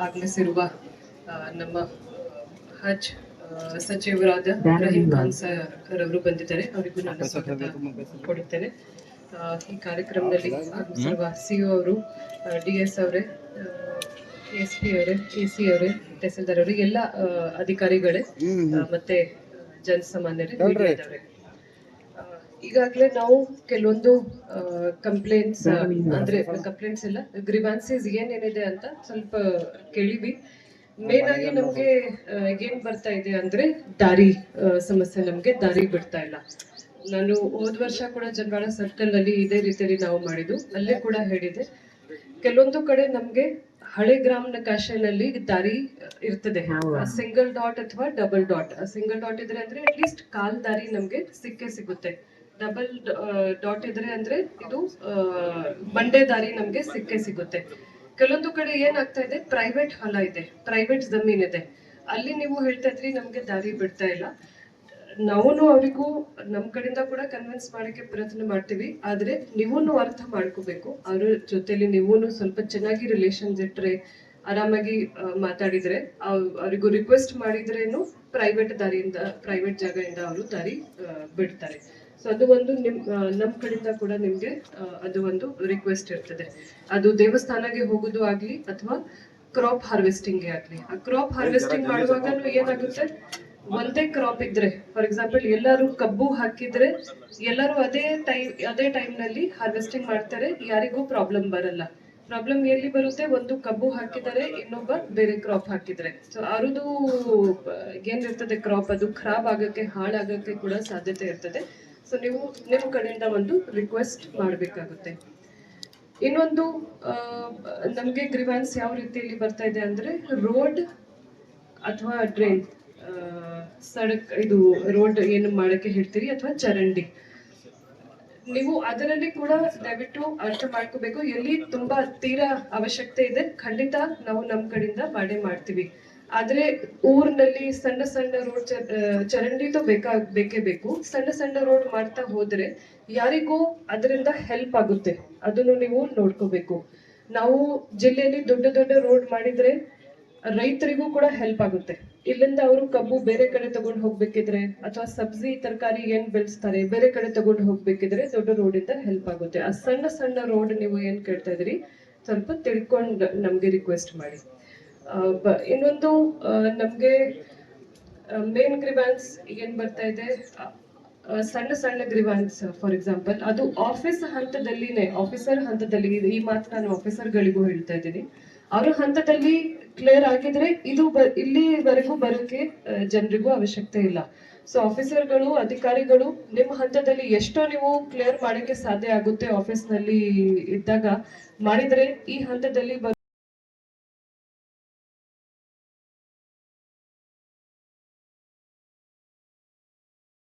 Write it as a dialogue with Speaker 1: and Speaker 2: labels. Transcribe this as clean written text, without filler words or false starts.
Speaker 1: ಆಗಮಿಸಿರುವ ನಮ್ಮ ಹಜ್ ಸಚಿವರಾದ ರಹೀಂ ಖಾನ್ ಸರ್ ಅವರು ಬಂದಿದ್ದಾರೆ. ಅವರಿಗೂ ನಾನು ಸ್ವಾಗತ ಕೊಡುತ್ತೇನೆ. ಈ ಕಾರ್ಯಕ್ರಮದಲ್ಲಿ ಆಗಮಿಸಿರುವ ಸಿಒ ಅವರು, DS ಅವರೇ, SP ಅವರೇ, AC ಅವರೇ, ತಹಸೀಲ್ದಾರ್ ಅವರೇ, ಎಲ್ಲ ಅಧಿಕಾರಿಗಳೇ ಮತ್ತೆ ಜನಸಾಮಾನ್ಯರೇ, ಮೀಡಿಯಾದವರೇ, ಈಗಾಗಲೇ ನಾವು ಕೆಲವೊಂದು ಕಂಪ್ಲೇಂಟ್ಸ್ ಎಲ್ಲ ಗ್ರಿವಾನ್ಸಸ್ ಏನೇನಿದೆ ಅಂತ ಸ್ವಲ್ಪ ಕೇಳಿವಿ. ಮೇನ್ ಆಗಿ ನಮ್ಗೆ ಏನ್ ಬರ್ತಾ ಇದೆ ಅಂದ್ರೆ ದಾರಿ ಸಮಸ್ಯೆ, ನಮ್ಗೆ ದಾರಿ ಬಿಡ್ತಾ ಇಲ್ಲ. ನಾನು ಹೋದ ವರ್ಷ ಕೂಡ ಜನವಾಳ ಸರ್ಕಲ್ ನಲ್ಲಿ ಇದೇ ರೀತಿಯಲ್ಲಿ ನಾವು ಮಾಡಿದ್ದು, ಅಲ್ಲೇ ಕೂಡ ಹೇಳಿದೆ, ಕೆಲವೊಂದು ಕಡೆ ನಮ್ಗೆ ಹಳೆ ಗ್ರಾಮ ನಕಾಶೆನಲ್ಲಿ ದಾರಿ ಇರ್ತದೆ, ಸಿಂಗಲ್ ಡಾಟ್ ಅಥವಾ ಡಬಲ್ ಡಾಟ್. ಸಿಂಗಲ್ ಡಾಟ್ ಇದ್ರೆ ಅಂದ್ರೆ ಅಟ್ಲೀಸ್ಟ್ ಕಾಲ್ ದಾರಿ ನಮ್ಗೆ ಸಿಗುತ್ತೆ. ಡಬಲ್ ಡಾಟ್ ಇದ್ರೆ ಅಂದ್ರೆ ಇದು ಬಂಡೆ ದಾರಿ ನಮ್ಗೆ ಸಿಗುತ್ತೆ. ಕೆಲವೊಂದು ಕಡೆ ಏನಾಗ್ತಾ ಇದೆ, ಪ್ರೈವೇಟ್ ಹೊಲ ಇದೆ, ಪ್ರೈವೇಟ್ ಜಮೀನ್ ಇದೆ, ಅಲ್ಲಿ ನೀವು ಹೇಳ್ತಾ ಇದ್ರಿ ನಮ್ಗೆ ದಾರಿ ಬಿಡ್ತಾ ಇಲ್ಲ. ನಾವು ಅವರಿಗೂ ನಮ್ ಕಡೆಯಿಂದ ಕೂಡ ಕನ್ವಿನ್ಸ್ ಮಾಡಕ್ಕೆ ಪ್ರಯತ್ನ ಮಾಡ್ತೀವಿ. ಆದ್ರೆ ನೀವೂನು ಅರ್ಥ ಮಾಡ್ಕೋಬೇಕು, ಅವ್ರ ಜೊತೆಲಿ ನೀವೂನು ಸ್ವಲ್ಪ ಚೆನ್ನಾಗಿ ರಿಲೇಷನ್ಸ್ ಇಟ್ರೆ, ಆರಾಮಾಗಿ ಮಾತಾಡಿದ್ರೆ, ಅವರಿಗೂ ರಿಕ್ವೆಸ್ಟ್ ಮಾಡಿದ್ರೇನು ಪ್ರೈವೇಟ್ ಜಾಗದಿಂದ ಅವರು ದಾರಿ ಬಿಡ್ತಾರೆ. ಸೊ ಅದು ಒಂದು ನಮ್ ಕಡೆಯಿಂದ ಕೂಡ ನಿಮ್ಗೆ ಅದು ಒಂದು ರಿಕ್ವೆಸ್ಟ್ ಇರ್ತದೆ. ಅದು ದೇವಸ್ಥಾನಕ್ಕೆ ಹೋಗುದು ಆಗ್ಲಿ ಅಥವಾ ಕ್ರಾಪ್ ಹಾರ್ವೆಸ್ಟಿಂಗ್ ಆಗ್ಲಿ. ಆ ಕ್ರಾಪ್ ಹಾರ್ವೆಸ್ಟಿಂಗ್ ಮಾಡುವಾಗನು ಏನಾಗುತ್ತೆ, ಒಂದೇ ಕ್ರಾಪ್ ಇದ್ರೆ, ಫಾರ್ ಎಕ್ಸಾಂಪಲ್ ಎಲ್ಲರೂ ಕಬ್ಬು ಹಾಕಿದ್ರೆ ಎಲ್ಲರೂ ಅದೇ ಟೈಮ್ ನಲ್ಲಿ ಹಾರ್ವೆಸ್ಟಿಂಗ್ ಮಾಡ್ತಾರೆ, ಯಾರಿಗೂ ಪ್ರಾಬ್ಲಮ್ ಬರಲ್ಲ. ಪ್ರಾಬ್ಲಮ್ ಎಲ್ಲಿ ಬರುತ್ತೆ, ಒಂದು ಕಬ್ಬು ಹಾಕಿದರೆ ಇನ್ನೊಬ್ಬ ಬೇರೆ ಕ್ರಾಪ್ ಹಾಕಿದ್ರೆ, ಸೊ ಅರುದು ಏನಿರ್ತದೆ ಕ್ರಾಪ್, ಅದು ಖರಾಬ್ ಆಗಕ್ಕೆ, ಹಾಳಾಗಕ್ಕೆ ಕೂಡ ಸಾಧ್ಯತೆ ಇರ್ತದೆ. ಸೊ ನೀವು ನಿಮ್ಮ ಕಡೆಯಿಂದ ಒಂದು ರಿಕ್ವೆಸ್ಟ್ ಮಾಡಬೇಕಾಗುತ್ತೆ. ಇನ್ನೊಂದು ನಮ್ಗೆ ಗ್ರಿವಾನ್ಸ್ ಯಾವ ರೀತಿಯಲ್ಲಿ ಬರ್ತಾ ಇದೆ ಅಂದ್ರೆ, ರೋಡ್ ಅಥವಾ ಡ್ರೈನ್, ಇದು ರೋಡ್ ಏನು ಮಾಡಕ್ಕೆ ಹೇಳ್ತೀರಿ ಅಥವಾ ಚರಂಡಿ, ನೀವು ಅದರಲ್ಲಿ ಕೂಡ ದಯವಿಟ್ಟು ಅರ್ಥ ಮಾಡ್ಕೋಬೇಕು. ಎಲ್ಲಿ ತುಂಬಾ ತೀರಾ ಅವಶ್ಯಕತೆ ಇದೆ, ಖಂಡಿತ ನಾವು ನಮ್ ಕಡೆಯಿಂದ ಮಾಡ್ತೀವಿ. ಆದ್ರೆ ಊರಿನಲ್ಲಿ ಸಣ್ಣ ಸಣ್ಣ ರೋಡ್, ಚರಂಡಿದು ಬೇಕೇ ಬೇಕು. ಸಣ್ಣ ರೋಡ್ ಮಾಡ್ತಾ ಹೋದ್ರೆ ಯಾರಿಗೂ ಅದರಿಂದ ಹೆಲ್ಪ್ ಆಗುತ್ತೆ, ಅದನ್ನು ನೀವು ನೋಡ್ಕೋಬೇಕು. ನಾವು ಜಿಲ್ಲೆಯಲ್ಲಿ ದೊಡ್ಡ ರೋಡ್ ಮಾಡಿದ್ರೆ ರೈತರಿಗೂ ಕೂಡ ಹೆಲ್ಪ್ ಆಗುತ್ತೆ. ಇಲ್ಲಿಂದ ಅವರು ಕಬ್ಬು ಬೇರೆ ಕಡೆ ತಗೊಂಡು ಹೋಗ್ಬೇಕಿದ್ರೆ, ಅಥವಾ ಸಬ್ಜಿ ತರಕಾರಿ ಏನ್ ಬೆಳೆಸ್ತಾರೆ ಬೇರೆ ಕಡೆ ತಗೊಂಡು ಹೋಗ್ಬೇಕಿದ್ರೆ ದೊಡ್ಡ ರೋಡ್ ಇಂದ ಹೆಲ್ಪ್ ಆಗುತ್ತೆ. ಆ ಸಣ್ಣ ರೋಡ್ ನೀವು ಏನ್ ಕೇಳ್ತಾ ಇದ್ರಿ, ಸ್ವಲ್ಪ ತಿಳ್ಕೊಂಡು ನಮ್ಗೆ ರಿಕ್ವೆಸ್ಟ್ ಮಾಡಿ. ಇನ್ನೊಂದು ನಮ್ಗೆ ಮೇನ್ ಗ್ರಿವಾನ್ಸ್ ಏನ್ ಬರ್ತಾ ಇದೆ, ಸಣ್ಣ ಗ್ರಿವಾನ್ಸ್. ಫಾರ್ ಎಕ್ಸಾಂಪಲ್ ಅದು ಆಫೀಸರ್ ಹಂತದಲ್ಲಿ, ಈ ಮಾತು ನಾನು ಆಫೀಸರ್ಗಳಿಗೂ ಹೇಳ್ತಾ ಇದ್ದೀನಿ, ಅವ್ರ ಹಂತದಲ್ಲಿ ಕ್ಲಿಯರ್ ಆಗಿದ್ರೆ ಇಲ್ಲಿವರೆಗೂ ಬರೋಕೆ ಜನರಿಗೂ ಅವಶ್ಯಕತೆ ಇಲ್ಲ. ಸೊ ಆಫೀಸರ್ಗಳು, ಅಧಿಕಾರಿಗಳು ನಿಮ್ಮ ಹಂತದಲ್ಲಿ ಎಷ್ಟೋ ನೀವು ಕ್ಲಿಯರ್ ಮಾಡಕ್ಕೆ ಸಾಧ್ಯ ಆಗುತ್ತೆ ಆಫೀಸ್ ನಲ್ಲಿ ಇದ್ದಾಗ ಮಾಡಿದ್ರೆ, ಈ ಹಂತದಲ್ಲಿ